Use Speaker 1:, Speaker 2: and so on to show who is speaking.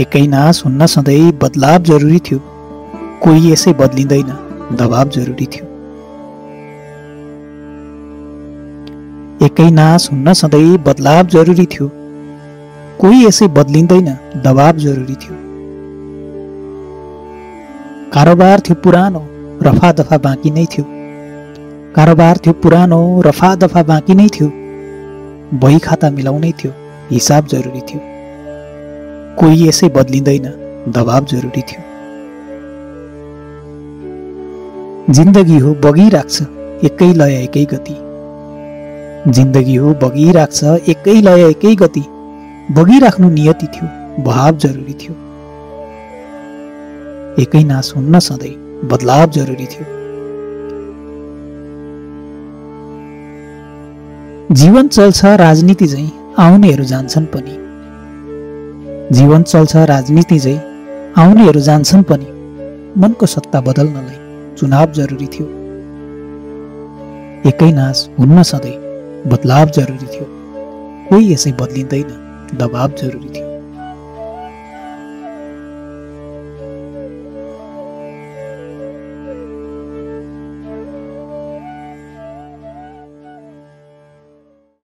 Speaker 1: एकै नास हुन्न सधैँ बदलाव जरुरी थियो, कोही यसै बदलिँदैन, दबाव जरुरी थियो। एकै नास हुन्न सधैँ बदलाव जरुरी थियो, कोही यसै बदलिँदैन, दबाव जरुरी थियो। कारोबार थियो पुरानो, रफा दफा बाँकी नै थियो। कारोबार थियो पुरानो, रफा दफा बाँकी नै थियो। बही खाता मिलाउनै थियो, हिसाब जरुरी थियो। कोही यसै बदलिँदैन, दबाव जरुरी थियो। जिन्दगी हो बगिराख्छ एकै लय एकै गति। जिन्दगी हो बगिराख्छ एकै लय एकै गति। बगिराख्नु नियति थियो, बहाव जरुरी थियो। एकै नास हुन्न सधैँ बदलाव जरुरी थियो। जीवन चल्छ राजनीति झैं आउनेहरू जान्छन् पनि। जीवन चल्छ राजनीति झैं आउनेहरू जान्छन् पनि। मनको सत्ता बदल्नलाई चुनाव जरुरी थियो। एकै नास हुन्न सधैँ बदलाव जरुरी थियो, कोही यसै बदलिँदैन, दबाव जरुरी थियो।